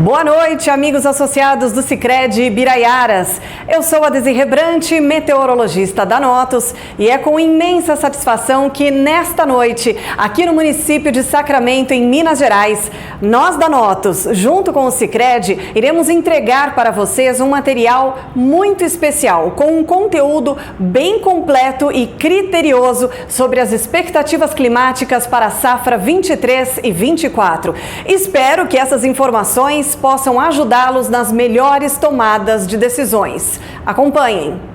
Boa noite, amigos associados do Sicredi Biraiaras. Eu sou a Desirê Brant, meteorologista da Notus, e é com imensa satisfação que nesta noite, aqui no município de Sacramento, em Minas Gerais, nós da Notus, junto com o Sicredi, iremos entregar para vocês um material muito especial, com um conteúdo bem completo e criterioso sobre as expectativas climáticas para a safra 23 e 24. Espero que essas informações possam ajudá-los nas melhores tomadas de decisões. Acompanhem!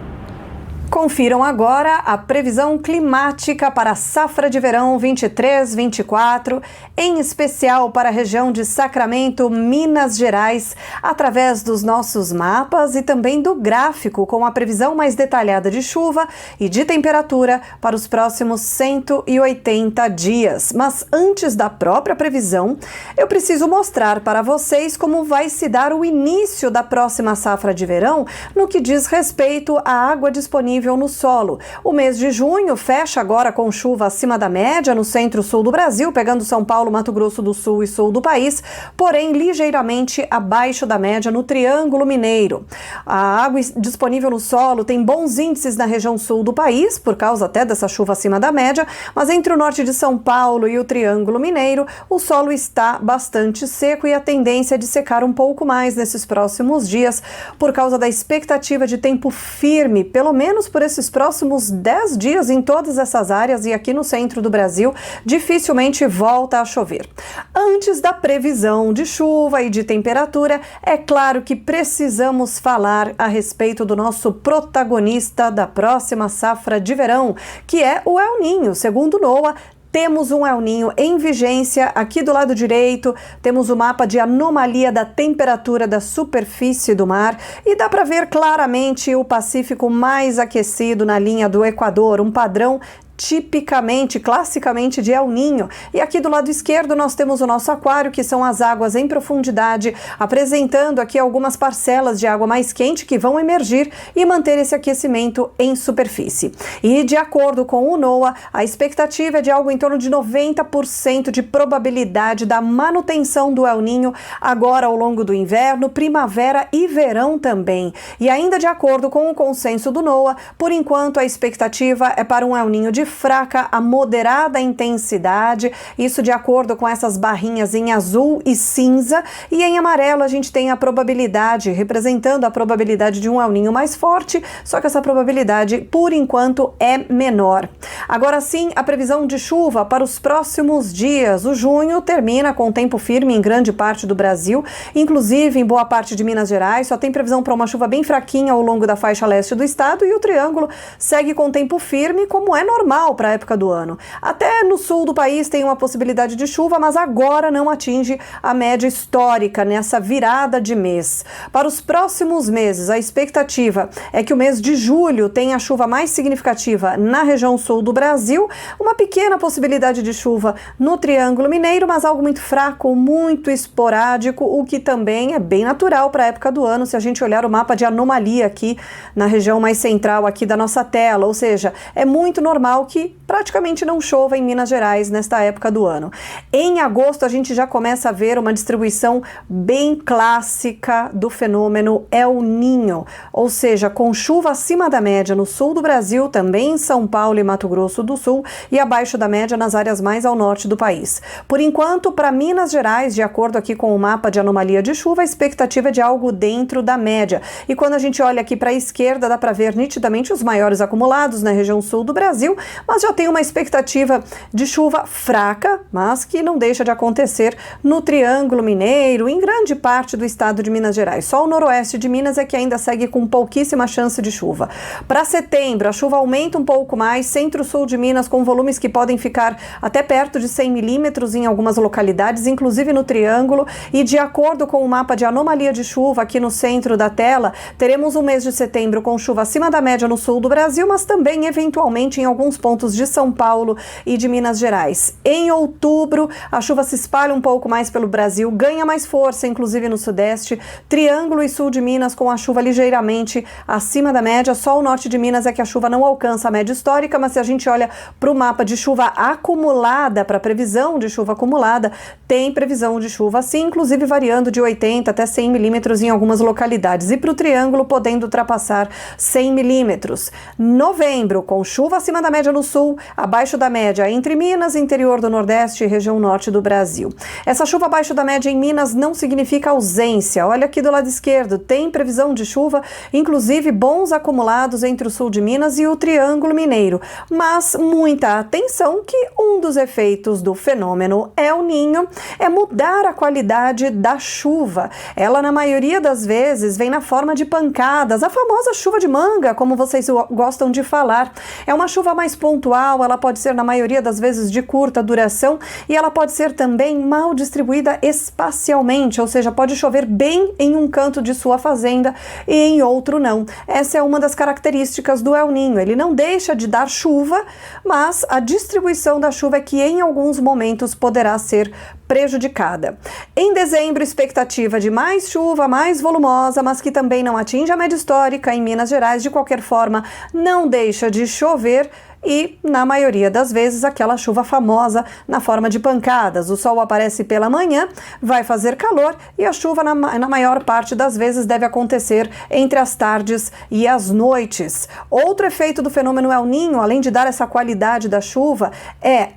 Confiram agora a previsão climática para a safra de verão 23-24, em especial para a região de Sacramento, Minas Gerais, através dos nossos mapas e também do gráfico com a previsão mais detalhada de chuva e de temperatura para os próximos 180 dias. Mas antes da própria previsão, eu preciso mostrar para vocês como vai se dar o início da próxima safra de verão no que diz respeito à água disponível no solo. O mês de junho fecha agora com chuva acima da média no centro-sul do Brasil, pegando São Paulo, Mato Grosso do Sul e sul do país, porém ligeiramente abaixo da média no Triângulo Mineiro. A água disponível no solo tem bons índices na região sul do país, por causa até dessa chuva acima da média, mas entre o norte de São Paulo e o Triângulo Mineiro, o solo está bastante seco e a tendência é de secar um pouco mais nesses próximos dias, por causa da expectativa de tempo firme, pelo menos por esses próximos 10 dias em todas essas áreas, e aqui no centro do Brasil dificilmente volta a chover. Antes da previsão de chuva e de temperatura, é claro que precisamos falar a respeito do nosso protagonista da próxima safra de verão, que é o El Niño. Segundo o NOAA, temos um El Niño em vigência. Aqui do lado direito temos o mapa de anomalia da temperatura da superfície do mar e dá para ver claramente o Pacífico mais aquecido na linha do Equador, um padrão tipicamente, classicamente de El Niño. E aqui do lado esquerdo nós temos o nosso aquário, que são as águas em profundidade, apresentando aqui algumas parcelas de água mais quente que vão emergir e manter esse aquecimento em superfície. E de acordo com o NOAA, a expectativa é de algo em torno de 90% de probabilidade da manutenção do El Niño agora ao longo do inverno, primavera e verão também. E ainda de acordo com o consenso do NOAA, por enquanto a expectativa é para um El Niño de fraca a moderada intensidade, isso de acordo com essas barrinhas em azul e cinza, e em amarelo a gente tem a probabilidade, representando a probabilidade de um El Niño mais forte, só que essa probabilidade por enquanto é menor. Agora sim, a previsão de chuva para os próximos dias. O junho termina com tempo firme em grande parte do Brasil, inclusive em boa parte de Minas Gerais, só tem previsão para uma chuva bem fraquinha ao longo da faixa leste do estado, e o Triângulo segue com tempo firme, como é normal para a época do ano. Até no sul do país tem uma possibilidade de chuva, mas agora não atinge a média histórica nessa virada de mês. Para os próximos meses, a expectativa é que o mês de julho tenha a chuva mais significativa na região sul do Brasil, uma pequena possibilidade de chuva no Triângulo Mineiro, mas algo muito fraco, muito esporádico, o que também é bem natural para a época do ano, se a gente olhar o mapa de anomalia aqui na região mais central aqui da nossa tela, ou seja, é muito normal que praticamente não chova em Minas Gerais nesta época do ano. Em agosto a gente já começa a ver uma distribuição bem clássica do fenômeno El Niño, ou seja, com chuva acima da média no sul do Brasil, também em São Paulo e Mato Grosso do Sul, e abaixo da média nas áreas mais ao norte do país. Por enquanto, para Minas Gerais, de acordo aqui com o mapa de anomalia de chuva, a expectativa é de algo dentro da média. E quando a gente olha aqui para a esquerda, dá para ver nitidamente os maiores acumulados na região sul do Brasil, mas já tem uma expectativa de chuva fraca, mas que não deixa de acontecer no Triângulo Mineiro, em grande parte do estado de Minas Gerais. Só o noroeste de Minas é que ainda segue com pouquíssima chance de chuva. Para setembro, a chuva aumenta um pouco mais, centro-sul de Minas com volumes que podem ficar até perto de 100 milímetros em algumas localidades, inclusive no Triângulo, e de acordo com o mapa de anomalia de chuva aqui no centro da tela, teremos um mês de setembro com chuva acima da média no sul do Brasil, mas também eventualmente em alguns pontos de São Paulo e de Minas Gerais. Em outubro, a chuva se espalha um pouco mais pelo Brasil, ganha mais força, inclusive no Sudeste, Triângulo e Sul de Minas com a chuva ligeiramente acima da média. Só o norte de Minas é que a chuva não alcança a média histórica, mas se a gente olha para o mapa de chuva acumulada, para previsão de chuva acumulada, tem previsão de chuva sim, inclusive variando de 80 até 100 milímetros em algumas localidades. E para o Triângulo, podendo ultrapassar 100 milímetros. Novembro, com chuva acima da média no sul, abaixo da média entre Minas, interior do Nordeste e região norte do Brasil. Essa chuva abaixo da média em Minas não significa ausência. Olha aqui do lado esquerdo, tem previsão de chuva, inclusive bons acumulados entre o sul de Minas e o Triângulo Mineiro. Mas muita atenção que um dos efeitos do fenômeno El Niño é mudar a qualidade da chuva. Ela, na maioria das vezes, vem na forma de pancadas, a famosa chuva de manga, como vocês gostam de falar. É uma chuva mais pontual, ela pode ser, na maioria das vezes, de curta duração e ela pode ser também mal distribuída espacialmente, ou seja, pode chover bem em um canto de sua fazenda e em outro não. Essa é uma das características do El Niño. Ele não deixa de dar chuva, mas a distribuição da chuva é que em alguns momentos poderá ser prejudicada. Em dezembro, expectativa de mais chuva, mais volumosa, mas que também não atinge a média histórica em Minas Gerais. De qualquer forma, não deixa de chover e, na maioria das vezes, aquela chuva famosa na forma de pancadas. O sol aparece pela manhã, vai fazer calor e a chuva, na maior parte das vezes, deve acontecer entre as tardes e as noites. Outro efeito do fenômeno El Niño, além de dar essa qualidade da chuva,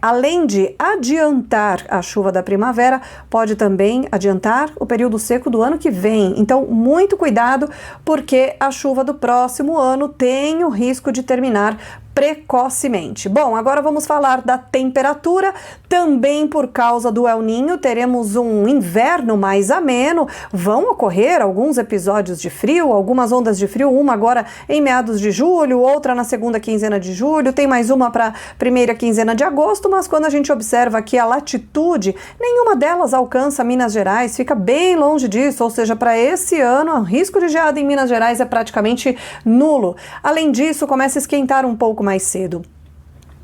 além de adiantar a chuva da primavera, pode também adiantar o período seco do ano que vem. Então, muito cuidado, porque a chuva do próximo ano tem o risco de terminar precocemente. Bom, agora vamos falar da temperatura. Também por causa do El Niño, teremos um inverno mais ameno. Vão ocorrer alguns episódios de frio, algumas ondas de frio, uma agora em meados de julho, outra na segunda quinzena de julho, tem mais uma para a primeira quinzena de agosto, mas quando a gente observa aqui a latitude, nenhuma delas alcança Minas Gerais, fica bem longe disso, ou seja, para esse ano, o risco de geada em Minas Gerais é praticamente nulo. Além disso, começa a esquentar um pouco mais cedo.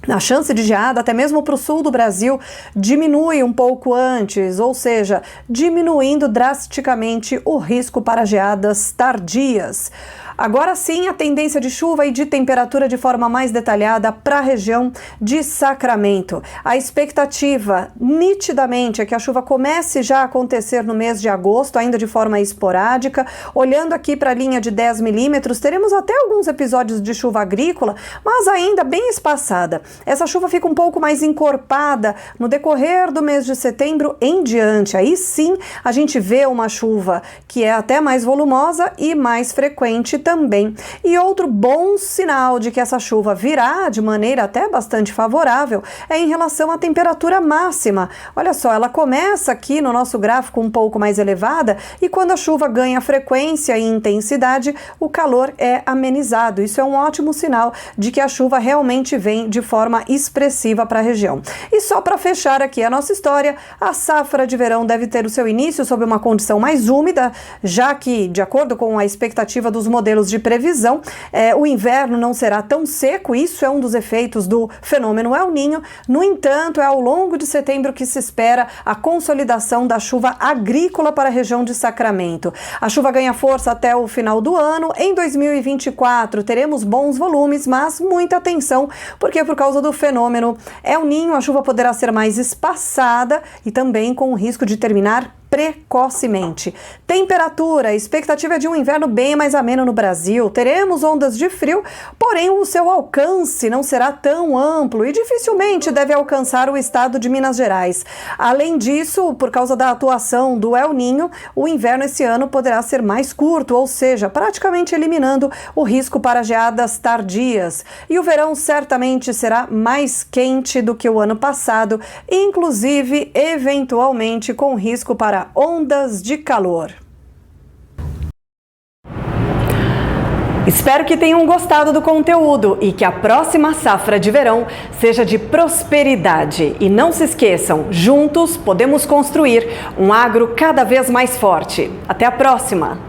A chance de geada, até mesmo para o sul do Brasil, diminui um pouco antes, ou seja, diminuindo drasticamente o risco para geadas tardias. Agora sim, a tendência de chuva e de temperatura de forma mais detalhada para a região de Sacramento. A expectativa, nitidamente, é que a chuva comece já a acontecer no mês de agosto, ainda de forma esporádica. Olhando aqui para a linha de 10 milímetros, teremos até alguns episódios de chuva agrícola, mas ainda bem espaçada. Essa chuva fica um pouco mais encorpada no decorrer do mês de setembro em diante. Aí sim, a gente vê uma chuva que é até mais volumosa e mais frequente também. E outro bom sinal de que essa chuva virá de maneira até bastante favorável é em relação à temperatura máxima. Olha só, ela começa aqui no nosso gráfico um pouco mais elevada e quando a chuva ganha frequência e intensidade, o calor é amenizado. Isso é um ótimo sinal de que a chuva realmente vem de forma expressiva para a região. E só para fechar aqui a nossa história, a safra de verão deve ter o seu início sob uma condição mais úmida, já que, de acordo com a expectativa dos modelos de previsão, o inverno não será tão seco. Isso é um dos efeitos do fenômeno El Niño. No entanto, é ao longo de setembro que se espera a consolidação da chuva agrícola para a região de Sacramento. A chuva ganha força até o final do ano. Em 2024 teremos bons volumes, mas muita atenção, porque por causa do fenômeno El Niño, a chuva poderá ser mais espaçada e também com o risco de terminar precocemente. Temperatura, expectativa é de um inverno bem mais ameno no Brasil. Teremos ondas de frio, porém o seu alcance não será tão amplo e dificilmente deve alcançar o estado de Minas Gerais. Além disso, por causa da atuação do El Niño, o inverno esse ano poderá ser mais curto, ou seja, praticamente eliminando o risco para geadas tardias. E o verão certamente será mais quente do que o ano passado, inclusive, eventualmente, com risco para ondas de calor. Espero que tenham gostado do conteúdo e que a próxima safra de verão seja de prosperidade. E não se esqueçam, juntos podemos construir um agro cada vez mais forte. Até a próxima!